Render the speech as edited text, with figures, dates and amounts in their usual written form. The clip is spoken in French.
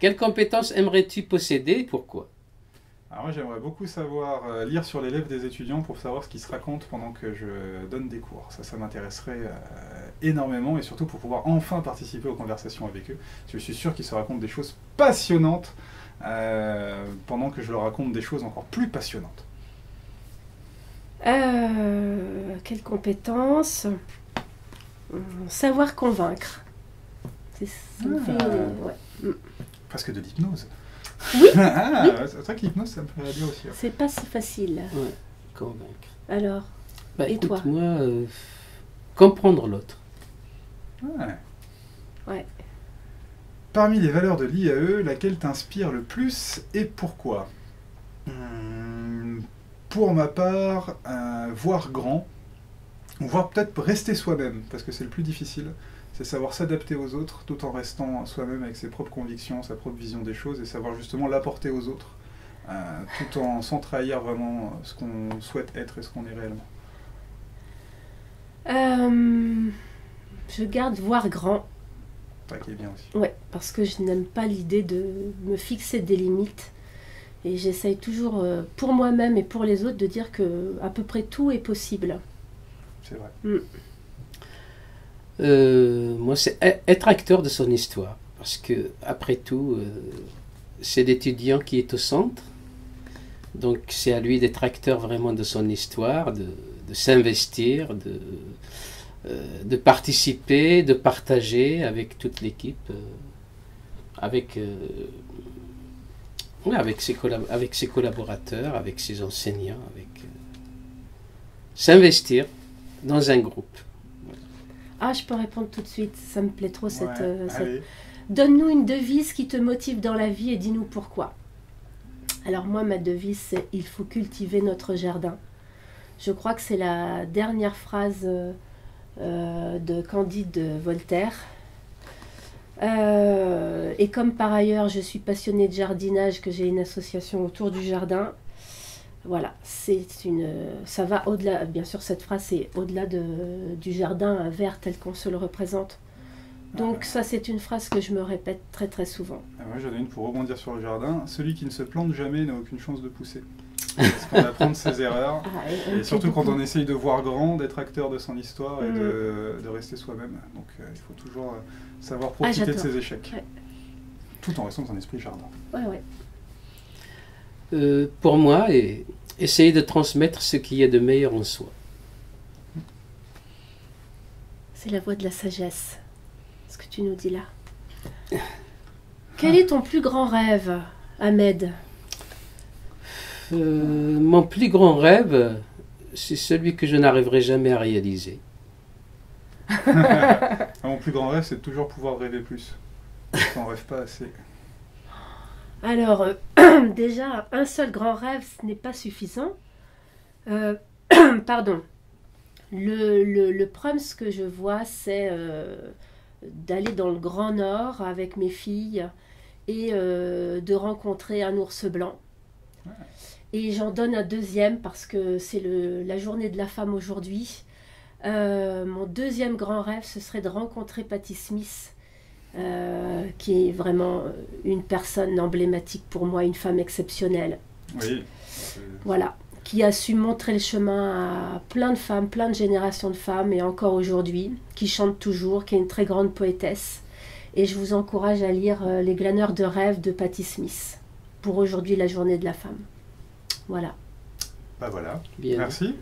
Quelles compétences aimerais-tu posséder et pourquoi? Alors moi j'aimerais beaucoup savoir lire sur les lèvres des étudiants pour savoir ce qu'ils se racontent pendant que je donne des cours. Ça m'intéresserait énormément et surtout pour pouvoir enfin participer aux conversations avec eux. Je suis sûr qu'ils se racontent des choses passionnantes pendant que je leur raconte des choses encore plus passionnantes. Quelles compétences? Savoir convaincre. Ça me fait... ouais. Presque de l'hypnose. Oui, Ah, oui. c'est vrai que l'hypnose ça me ferait bien aussi. C'est pas si facile. Ouais, convaincre. Alors, Bah, et écoute, toi? moi, comprendre l'autre. Ouais. Ouais. Parmi les valeurs de l'IAE, laquelle t'inspire le plus et pourquoi? Pour ma part, voir grand, ou voir peut-être rester soi-même, parce que c'est le plus difficile. C'est savoir s'adapter aux autres, tout en restant soi-même avec ses propres convictions, sa propre vision des choses, et savoir justement l'apporter aux autres, tout en sans trahir vraiment ce qu'on souhaite être et ce qu'on est réellement. Je garde voir grand. Ça qui est bien aussi. Ouais, parce que je n'aime pas l'idée de me fixer des limites. Et j'essaye toujours, pour moi-même et pour les autres, de dire que à peu près tout est possible. C'est vrai. Moi, c'est être acteur de son histoire. Parce que, après tout, c'est l'étudiant qui est au centre. Donc, c'est à lui d'être acteur vraiment de son histoire, de s'investir, de participer, de partager avec toute l'équipe, avec ses collaborateurs, avec ses enseignants, s'investir dans un groupe. Ah, je peux répondre tout de suite, ça me plaît trop cette... Allez. Donne-nous une devise qui te motive dans la vie et dis-nous pourquoi. Alors moi, ma devise, c'est « Il faut cultiver notre jardin ». Je crois que c'est la dernière phrase de Candide de Voltaire. Et comme par ailleurs, je suis passionnée de jardinage, que j'ai une association autour du jardin, voilà, ça va au-delà, bien sûr cette phrase est au-delà du jardin vert tel qu'on se le représente. Donc ça c'est une phrase que je me répète très très souvent. Moi j'en ai une pour rebondir sur le jardin. Celui qui ne se plante jamais n'a aucune chance de pousser. Parce qu'on apprend de ses erreurs. Et surtout quand on essaye de voir grand, d'être acteur de son histoire et de rester soi-même. Donc il faut toujours savoir profiter de ses échecs. Ouais. Tout en restant dans un esprit jardin. Ouais. Pour moi, essayer de transmettre ce qu'il y a de meilleur en soi. C'est la voix de la sagesse, ce que tu nous dis là. Quel est ton plus grand rêve, Ahmed? Mon plus grand rêve, c'est celui que je n'arriverai jamais à réaliser. Mon plus grand rêve, c'est de toujours pouvoir rêver plus. On ne rêve pas assez. Alors, déjà, un seul grand rêve, ce n'est pas suffisant. Pardon. Le problème, ce que je vois, c'est d'aller dans le Grand Nord avec mes filles et de rencontrer un ours blanc. Ouais. Et j'en donne un deuxième parce que c'est la journée de la femme aujourd'hui. Mon deuxième grand rêve, ce serait de rencontrer Patti Smith, qui est vraiment une personne emblématique pour moi, une femme exceptionnelle. Oui. Voilà, qui a su montrer le chemin à plein de femmes, plein de générations de femmes, et encore aujourd'hui, qui chante toujours, qui est une très grande poétesse. Et je vous encourage à lire Les glaneurs de rêves de Patti Smith, pour aujourd'hui la journée de la femme. Voilà. Bah voilà. Bien. Merci.